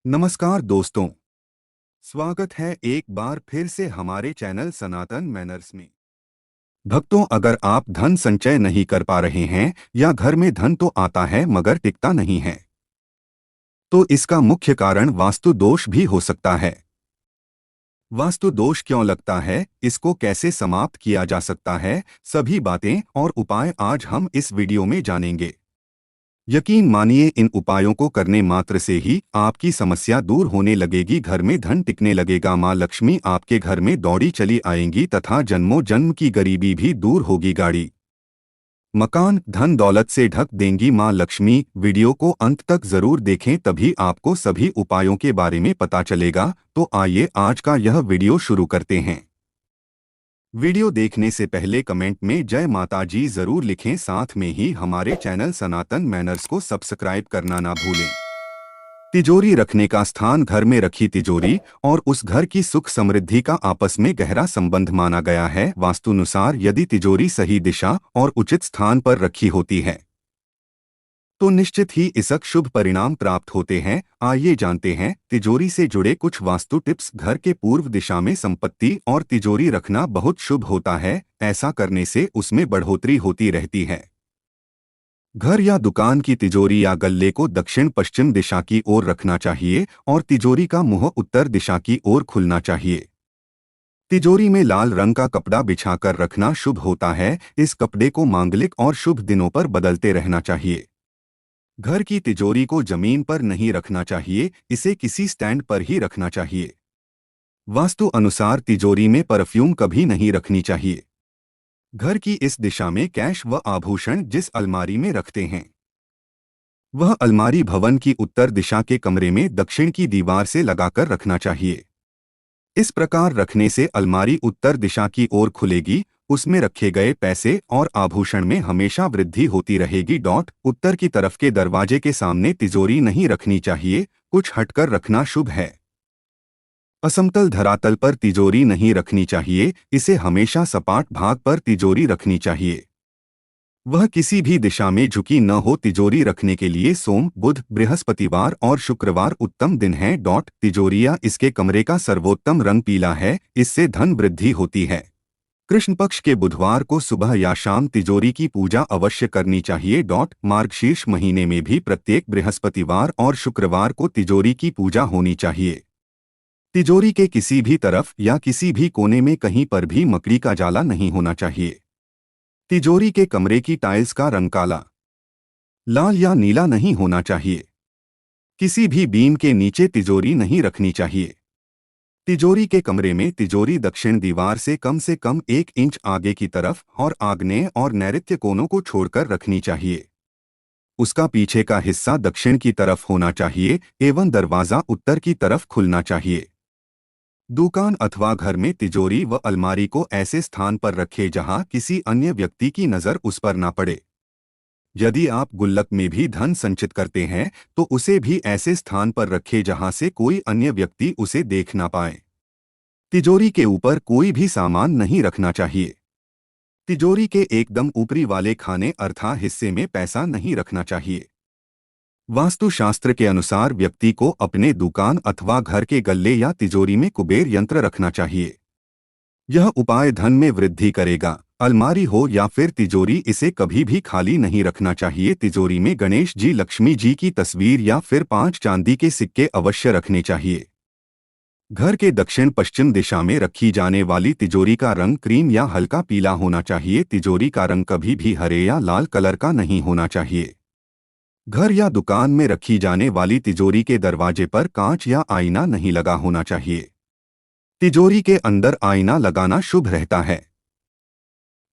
नमस्कार दोस्तों। स्वागत है एक बार फिर से हमारे चैनल सनातन मैनर्स में। भक्तों, अगर आप धन संचय नहीं कर पा रहे हैं या घर में धन तो आता है मगर टिकता नहीं है, तो इसका मुख्य कारण वास्तु दोष भी हो सकता है। वास्तु दोष क्यों लगता है, इसको कैसे समाप्त किया जा सकता है, सभी बातें और उपाय आज हम इस वीडियो में जानेंगे। यकीन मानिए, इन उपायों को करने मात्र से ही आपकी समस्या दूर होने लगेगी, घर में धन टिकने लगेगा, माँ लक्ष्मी आपके घर में दौड़ी चली आएंगी तथा जन्मों जन्म की गरीबी भी दूर होगी। गाड़ी, मकान, धन दौलत से ढक देंगी माँ लक्ष्मी। वीडियो को अंत तक जरूर देखें, तभी आपको सभी उपायों के बारे में पता चलेगा। तो आइए आज का यह वीडियो शुरू करते हैं। वीडियो देखने से पहले कमेंट में जय माता जी जरूर लिखें, साथ में ही हमारे चैनल सनातन मैनर्स को सब्सक्राइब करना ना भूलें। तिजोरी रखने का स्थान, घर में रखी तिजोरी और उस घर की सुख समृद्धि का आपस में गहरा संबंध माना गया है। वास्तुनुसार यदि तिजोरी सही दिशा और उचित स्थान पर रखी होती है तो निश्चित ही इसक शुभ परिणाम प्राप्त होते हैं। आइए जानते हैं तिजोरी से जुड़े कुछ वास्तु टिप्स। घर के पूर्व दिशा में संपत्ति और तिजोरी रखना बहुत शुभ होता है। ऐसा करने से उसमें बढ़ोतरी होती रहती है। घर या दुकान की तिजोरी या गल्ले को दक्षिण पश्चिम दिशा की ओर रखना चाहिए और तिजोरी का मुंह उत्तर दिशा की ओर खुलना चाहिए। तिजोरी में लाल रंग का कपड़ा बिछाकर रखना शुभ होता है। इस कपड़े को मांगलिक और शुभ दिनों पर बदलते रहना चाहिए। घर की तिजोरी को जमीन पर नहीं रखना चाहिए, इसे किसी स्टैंड पर ही रखना चाहिए। वास्तु अनुसार तिजोरी में परफ्यूम कभी नहीं रखनी चाहिए। घर की इस दिशा में कैश व आभूषण जिस अलमारी में रखते हैं, वह अलमारी भवन की उत्तर दिशा के कमरे में दक्षिण की दीवार से लगाकर रखना चाहिए। इस प्रकार रखने से अलमारी उत्तर दिशा की ओर खुलेगी, उसमें रखे गए पैसे और आभूषण में हमेशा वृद्धि होती रहेगी। उत्तर की तरफ के दरवाजे के सामने तिजोरी नहीं रखनी चाहिए, कुछ हटकर रखना शुभ है। असमतल धरातल पर तिजोरी नहीं रखनी चाहिए, इसे हमेशा सपाट भाग पर तिजोरी रखनी चाहिए। वह किसी भी दिशा में झुकी न हो। तिजोरी रखने के लिए सोम, बुध, बृहस्पतिवार और शुक्रवार उत्तम दिन हैं। तिजोरिया, इसके कमरे का सर्वोत्तम रंग पीला है, इससे धन वृद्धि होती है। कृष्ण पक्ष के बुधवार को सुबह या शाम तिजोरी की पूजा अवश्य करनी चाहिए। मार्गशीर्ष महीने में भी प्रत्येक बृहस्पतिवार और शुक्रवार को तिजोरी की पूजा होनी चाहिए। तिजोरी के किसी भी तरफ या किसी भी कोने में कहीं पर भी मकड़ी का जाला नहीं होना चाहिए। तिजोरी के कमरे की टाइल्स का रंग काला, लाल या नीला नहीं होना चाहिए। किसी भी बीम के नीचे तिजोरी नहीं रखनी चाहिए। तिजोरी के कमरे में तिजोरी दक्षिण दीवार से कम 1 इंच आगे की तरफ और आग्नेय और नैऋत्य कोनों को छोड़कर रखनी चाहिए। उसका पीछे का हिस्सा दक्षिण की तरफ होना चाहिए एवं दरवाजा उत्तर की तरफ खुलना चाहिए। दुकान अथवा घर में तिजोरी व अलमारी को ऐसे स्थान पर रखें जहां किसी अन्य व्यक्ति की नज़र उस पर ना पड़े। यदि आप गुल्लक में भी धन संचित करते हैं तो उसे भी ऐसे स्थान पर रखें जहां से कोई अन्य व्यक्ति उसे देख ना पाए। तिजोरी के ऊपर कोई भी सामान नहीं रखना चाहिए। तिजोरी के एकदम ऊपरी वाले खाने अर्थात हिस्से में पैसा नहीं रखना चाहिए। वास्तुशास्त्र के अनुसार व्यक्ति को अपने दुकान अथवा घर के गल्ले या तिजोरी में कुबेर यंत्र रखना चाहिए। यह उपाय धन में वृद्धि करेगा। अलमारी हो या फिर तिजोरी, इसे कभी भी खाली नहीं रखना चाहिए। तिजोरी में गणेश जी, लक्ष्मी जी की तस्वीर या फिर 5 चांदी के सिक्के अवश्य रखने चाहिए। घर के दक्षिण पश्चिम दिशा में रखी जाने वाली तिजोरी का रंग क्रीम या हल्का पीला होना चाहिए। तिजोरी का रंग कभी भी हरे या लाल कलर का नहीं होना चाहिए। घर या दुकान में रखी जाने वाली तिजोरी के दरवाजे पर कांच या आईना नहीं लगा होना चाहिए। तिजोरी के अंदर आईना लगाना शुभ रहता है।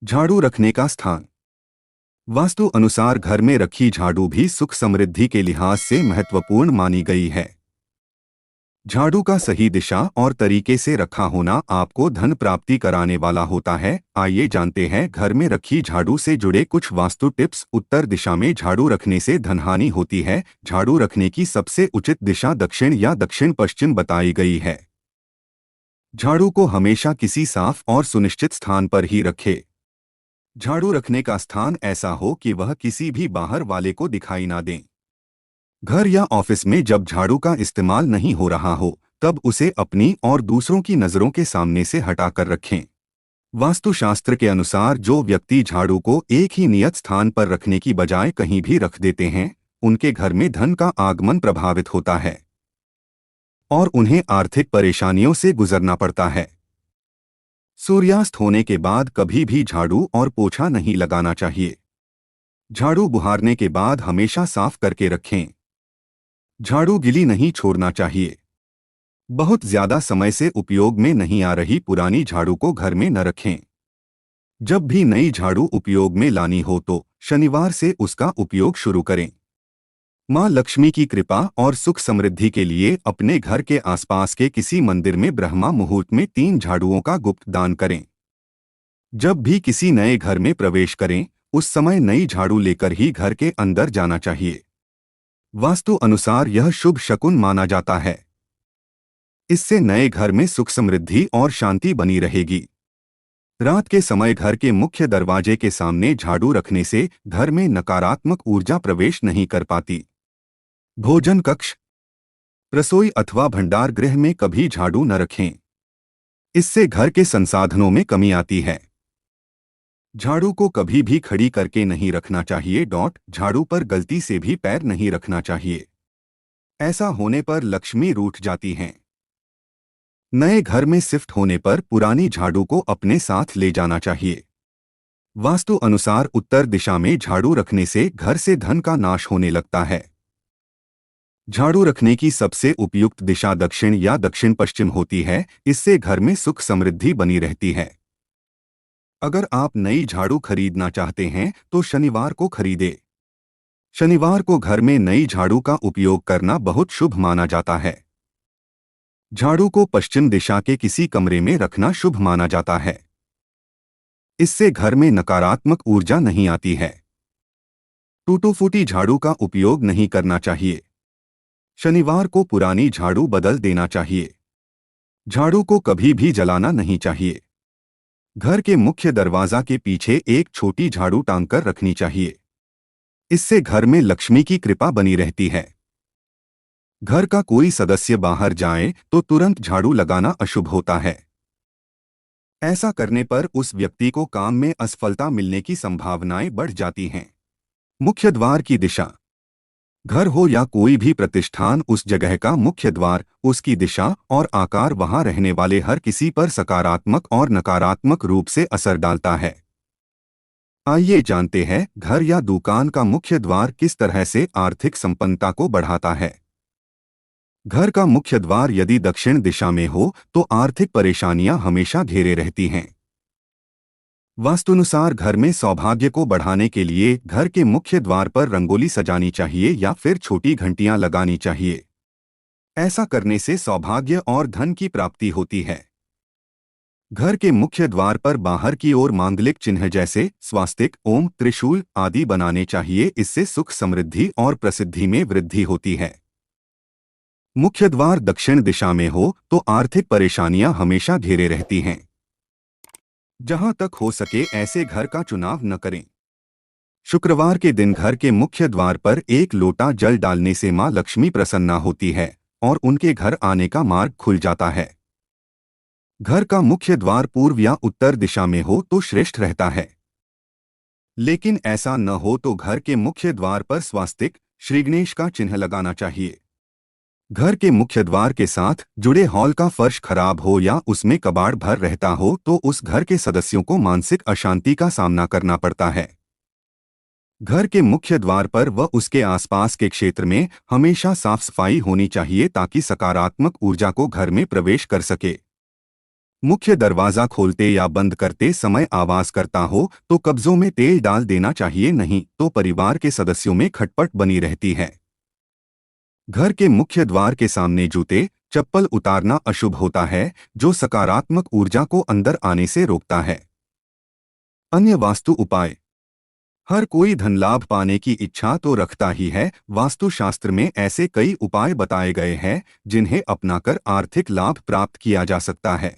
झाड़ू रखने का स्थान, वास्तु अनुसार घर में रखी झाड़ू भी सुख समृद्धि के लिहाज से महत्वपूर्ण मानी गई है। झाड़ू का सही दिशा और तरीके से रखा होना आपको धन प्राप्ति कराने वाला होता है। आइए जानते हैं घर में रखी झाड़ू से जुड़े कुछ वास्तु टिप्स। उत्तर दिशा में झाड़ू रखने से धनहानि होती है। झाड़ू रखने की सबसे उचित दिशा दक्षिण या दक्षिण पश्चिम बताई गई है। झाड़ू को हमेशा किसी साफ और सुनिश्चित स्थान पर ही रखें। झाड़ू रखने का स्थान ऐसा हो कि वह किसी भी बाहर वाले को दिखाई ना दें। घर या ऑफिस में जब झाड़ू का इस्तेमाल नहीं हो रहा हो, तब उसे अपनी और दूसरों की नज़रों के सामने से हटाकर रखें। वास्तुशास्त्र के अनुसार जो व्यक्ति झाड़ू को एक ही नियत स्थान पर रखने की बजाय कहीं भी रख देते हैं, उनके घर में धन का आगमन प्रभावित होता है और उन्हें आर्थिक परेशानियों से गुजरना पड़ता है। सूर्यास्त होने के बाद कभी भी झाड़ू और पोछा नहीं लगाना चाहिए। झाड़ू बुहारने के बाद हमेशा साफ करके रखें। झाड़ू गीली नहीं छोड़ना चाहिए। बहुत ज्यादा समय से उपयोग में नहीं आ रही पुरानी झाड़ू को घर में न रखें। जब भी नई झाड़ू उपयोग में लानी हो तो शनिवार से उसका उपयोग शुरू करें। मां लक्ष्मी की कृपा और सुख समृद्धि के लिए अपने घर के आसपास के किसी मंदिर में ब्रह्मा मुहूर्त में 3 झाड़ुओं का गुप्त दान करें। जब भी किसी नए घर में प्रवेश करें, उस समय नई झाड़ू लेकर ही घर के अंदर जाना चाहिए। वास्तु अनुसार यह शुभ शकुन माना जाता है। इससे नए घर में सुख समृद्धि और शांति बनी रहेगी। रात के समय घर के मुख्य दरवाजे के सामने झाड़ू रखने से घर में नकारात्मक ऊर्जा प्रवेश नहीं कर पाती। भोजन कक्ष, रसोई अथवा भंडार गृह में कभी झाड़ू न रखें। इससे घर के संसाधनों में कमी आती है। झाड़ू को कभी भी खड़ी करके नहीं रखना चाहिए। झाड़ू पर गलती से भी पैर नहीं रखना चाहिए। ऐसा होने पर लक्ष्मी रूठ जाती हैं। नए घर में शिफ्ट होने पर पुरानी झाड़ू को अपने साथ ले जाना चाहिए। वास्तु अनुसार उत्तर दिशा में झाड़ू रखने से घर से धन का नाश होने लगता है। झाड़ू रखने की सबसे उपयुक्त दिशा दक्षिण या दक्षिण पश्चिम होती है। इससे घर में सुख समृद्धि बनी रहती है। अगर आप नई झाड़ू खरीदना चाहते हैं तो शनिवार को खरीदें। शनिवार को घर में नई झाड़ू का उपयोग करना बहुत शुभ माना जाता है। झाड़ू को पश्चिम दिशा के किसी कमरे में रखना शुभ माना जाता है। इससे घर में नकारात्मक ऊर्जा नहीं आती है। टूटी-फूटी झाड़ू का उपयोग नहीं करना चाहिए। शनिवार को पुरानी झाड़ू बदल देना चाहिए। झाड़ू को कभी भी जलाना नहीं चाहिए। घर के मुख्य दरवाजा के पीछे एक छोटी झाड़ू टांगकर रखनी चाहिए। इससे घर में लक्ष्मी की कृपा बनी रहती है। घर का कोई सदस्य बाहर जाए तो तुरंत झाड़ू लगाना अशुभ होता है। ऐसा करने पर उस व्यक्ति को काम में असफलता मिलने की संभावनाएं बढ़ जाती हैं। मुख्य द्वार की दिशा, घर हो या कोई भी प्रतिष्ठान, उस जगह का मुख्य द्वार, उसकी दिशा और आकार वहां रहने वाले हर किसी पर सकारात्मक और नकारात्मक रूप से असर डालता है। आइए जानते हैं घर या दुकान का मुख्य द्वार किस तरह से आर्थिक संपन्नता को बढ़ाता है। घर का मुख्य द्वार यदि दक्षिण दिशा में हो तो आर्थिक परेशानियां हमेशा घेरे रहती हैं। वास्तुनुसार घर में सौभाग्य को बढ़ाने के लिए घर के मुख्य द्वार पर रंगोली सजानी चाहिए या फिर छोटी घंटियां लगानी चाहिए। ऐसा करने से सौभाग्य और धन की प्राप्ति होती है। घर के मुख्य द्वार पर बाहर की ओर मांगलिक चिन्ह जैसे स्वास्तिक, ओम, त्रिशूल आदि बनाने चाहिए। इससे सुख समृद्धि और प्रसिद्धि में वृद्धि होती है। मुख्य द्वार दक्षिण दिशा में हो तो आर्थिक परेशानियां हमेशा घेरे रहती हैं। जहां तक हो सके ऐसे घर का चुनाव न करें। शुक्रवार के दिन घर के मुख्य द्वार पर एक लोटा जल डालने से मां लक्ष्मी प्रसन्ना होती है और उनके घर आने का मार्ग खुल जाता है। घर का मुख्य द्वार पूर्व या उत्तर दिशा में हो तो श्रेष्ठ रहता है। लेकिन ऐसा न हो तो घर के मुख्य द्वार पर स्वास्तिक, श्री गणेश का चिन्ह लगाना चाहिए। घर के मुख्य द्वार के साथ जुड़े हॉल का फर्श खराब हो या उसमें कबाड़ भर रहता हो तो उस घर के सदस्यों को मानसिक अशांति का सामना करना पड़ता है। घर के मुख्य द्वार पर व उसके आसपास के क्षेत्र में हमेशा साफ सफाई होनी चाहिए ताकि सकारात्मक ऊर्जा को घर में प्रवेश कर सके। मुख्य दरवाजा खोलते या बंद करते समय आवाज करता हो तो कब्जों में तेल डाल देना चाहिए, नहीं तो परिवार के सदस्यों में खटपट बनी रहती है। घर के मुख्य द्वार के सामने जूते, चप्पल उतारना अशुभ होता है, जो सकारात्मक ऊर्जा को अंदर आने से रोकता है। अन्य वास्तु उपाय, हर कोई धन लाभ पाने की इच्छा तो रखता ही है। वास्तुशास्त्र में ऐसे कई उपाय बताए गए हैं जिन्हें अपनाकर आर्थिक लाभ प्राप्त किया जा सकता है।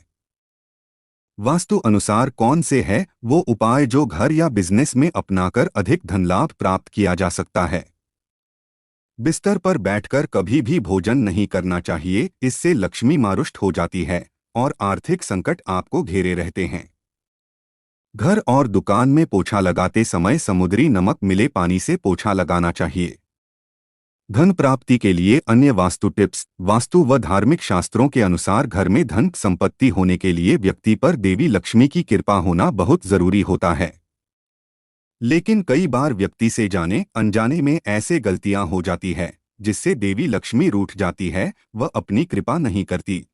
वास्तु अनुसार कौन से है वो उपाय जो घर या बिजनेस में अपनाकर अधिक धन लाभ प्राप्त किया जा सकता है। बिस्तर पर बैठकर कभी भी भोजन नहीं करना चाहिए, इससे लक्ष्मी मारुष्ट हो जाती है और आर्थिक संकट आपको घेरे रहते हैं। घर और दुकान में पोछा लगाते समय समुद्री नमक मिले पानी से पोछा लगाना चाहिए। धन प्राप्ति के लिए अन्य वास्तु टिप्स। वास्तु व धार्मिक शास्त्रों के अनुसार घर में धन संपत्ति होने के लिए व्यक्ति पर देवी लक्ष्मी की कृपा होना बहुत जरूरी होता है। लेकिन कई बार व्यक्ति से जाने अनजाने में ऐसे गलतियां हो जाती है जिससे देवी लक्ष्मी रूठ जाती है, वह अपनी कृपा नहीं करती।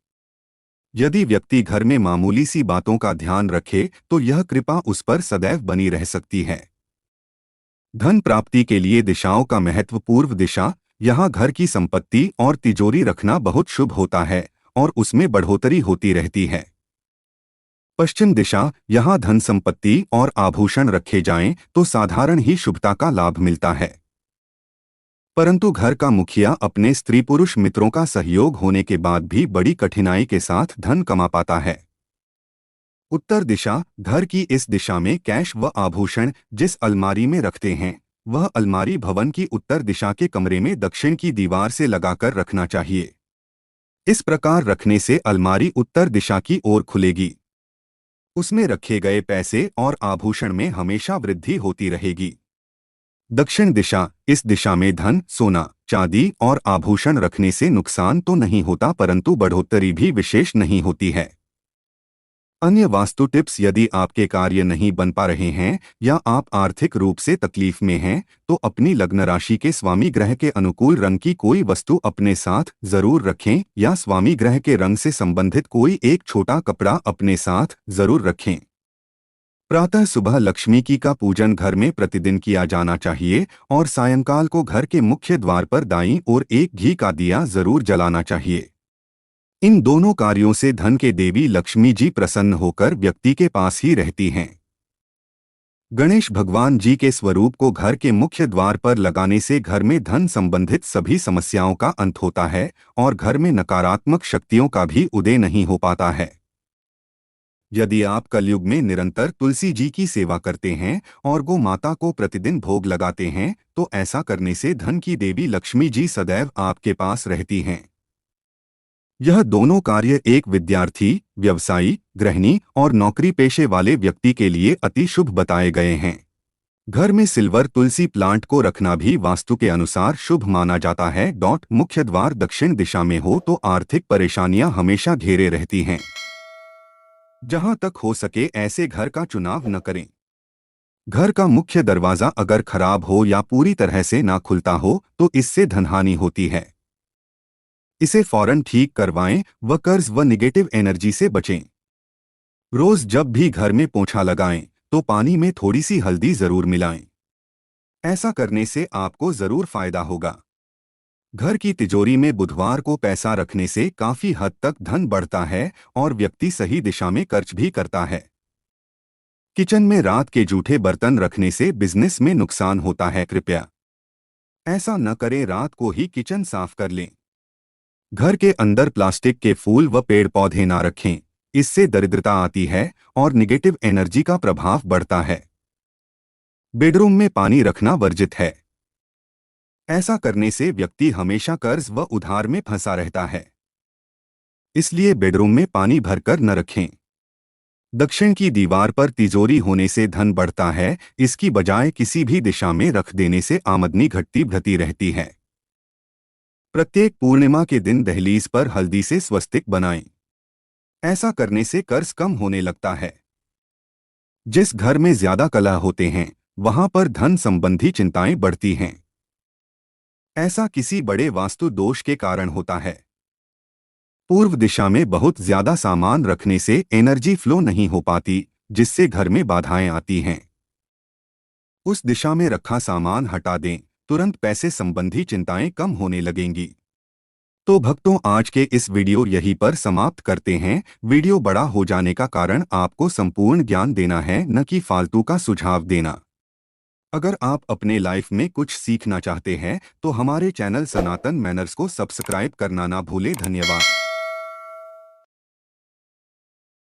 यदि व्यक्ति घर में मामूली सी बातों का ध्यान रखे तो यह कृपा उस पर सदैव बनी रह सकती है। धन प्राप्ति के लिए दिशाओं का महत्व। पूर्व दिशा, यहाँ घर की संपत्ति और तिजोरी रखना बहुत शुभ होता है और उसमें बढ़ोतरी होती रहती है। पश्चिम दिशा, यहाँ धन संपत्ति और आभूषण रखे जाएं तो साधारण ही शुभता का लाभ मिलता है, परंतु घर का मुखिया अपने स्त्री पुरुष मित्रों का सहयोग होने के बाद भी बड़ी कठिनाई के साथ धन कमा पाता है। उत्तर दिशा, घर की इस दिशा में कैश व आभूषण जिस अलमारी में रखते हैं वह अलमारी भवन की उत्तर दिशा के कमरे में दक्षिण की दीवार से लगाकर रखना चाहिए। इस प्रकार रखने से अलमारी उत्तर दिशा की ओर खुलेगी। उसमें रखे गए पैसे और आभूषण में हमेशा वृद्धि होती रहेगी। दक्षिण दिशा, इस दिशा में धन, सोना, चांदी और आभूषण रखने से नुकसान तो नहीं होता परंतु बढ़ोतरी भी विशेष नहीं होती है। अन्य वास्तु टिप्स। यदि आपके कार्य नहीं बन पा रहे हैं या आप आर्थिक रूप से तकलीफ में हैं तो अपनी लग्न राशि के स्वामी ग्रह के अनुकूल रंग की कोई वस्तु अपने साथ जरूर रखें या स्वामी ग्रह के रंग से संबंधित कोई एक छोटा कपड़ा अपने साथ जरूर रखें। प्रातः सुबह लक्ष्मी की का पूजन घर में प्रतिदिन किया जाना चाहिए और सायंकाल को घर के मुख्य द्वार पर दाईं ओर एक घी का दिया जरूर जलाना चाहिए। इन दोनों कार्यों से धन के देवी लक्ष्मी जी प्रसन्न होकर व्यक्ति के पास ही रहती हैं। गणेश भगवान जी के स्वरूप को घर के मुख्य द्वार पर लगाने से घर में धन संबंधित सभी समस्याओं का अंत होता है और घर में नकारात्मक शक्तियों का भी उदय नहीं हो पाता है। यदि आप कलयुग में निरंतर तुलसी जी की सेवा करते हैं और गौ माता को प्रतिदिन भोग लगाते हैं तो ऐसा करने से धन की देवी लक्ष्मी जी सदैव आपके पास रहती हैं। यह दोनों कार्य एक विद्यार्थी, व्यवसायी, गृहिणी और नौकरी पेशे वाले व्यक्ति के लिए अति शुभ बताए गए हैं। घर में सिल्वर तुलसी प्लांट को रखना भी वास्तु के अनुसार शुभ माना जाता है। मुख्य द्वार दक्षिण दिशा में हो तो आर्थिक परेशानियां हमेशा घेरे रहती हैं। जहां तक हो सके ऐसे घर का चुनाव न करें। घर का मुख्य दरवाजा अगर खराब हो या पूरी तरह से ना खुलता हो तो इससे धनहानि होती है। इसे फौरन ठीक करवाएं व कर्ज व निगेटिव एनर्जी से बचें। रोज जब भी घर में पोछा लगाएं तो पानी में थोड़ी सी हल्दी जरूर मिलाएं। ऐसा करने से आपको जरूर फायदा होगा। घर की तिजोरी में बुधवार को पैसा रखने से काफी हद तक धन बढ़ता है और व्यक्ति सही दिशा में खर्च भी करता है। किचन में रात के जूठे बर्तन रखने से बिजनेस में नुकसान होता है, कृपया ऐसा न करें। रात को ही किचन साफ कर लें। घर के अंदर प्लास्टिक के फूल व पेड़ पौधे ना रखें, इससे दरिद्रता आती है और निगेटिव एनर्जी का प्रभाव बढ़ता है। बेडरूम में पानी रखना वर्जित है। ऐसा करने से व्यक्ति हमेशा कर्ज व उधार में फंसा रहता है, इसलिए बेडरूम में पानी भरकर न रखें। दक्षिण की दीवार पर तिजोरी होने से धन बढ़ता है, इसकी बजाय किसी भी दिशा में रख देने से आमदनी घटती बढ़ती रहती है। प्रत्येक पूर्णिमा के दिन दहलीज पर हल्दी से स्वस्तिक बनाएं। ऐसा करने से कर्ज कम होने लगता है। जिस घर में ज्यादा कलह होते हैं वहां पर धन संबंधी चिंताएं बढ़ती हैं। ऐसा किसी बड़े वास्तु दोष के कारण होता है। पूर्व दिशा में बहुत ज्यादा सामान रखने से एनर्जी फ्लो नहीं हो पाती, जिससे घर में बाधाएं आती हैं। उस दिशा में रखा सामान हटा दें, तुरंत पैसे संबंधी चिंताएं कम होने लगेंगी। तो भक्तों, आज के इस वीडियो यहीं पर समाप्त करते हैं। वीडियो बड़ा हो जाने का कारण आपको संपूर्ण ज्ञान देना है, न कि फालतू का सुझाव देना। अगर आप अपने लाइफ में कुछ सीखना चाहते हैं तो हमारे चैनल सनातन मैनर्स को सब्सक्राइब करना ना भूलें। धन्यवाद।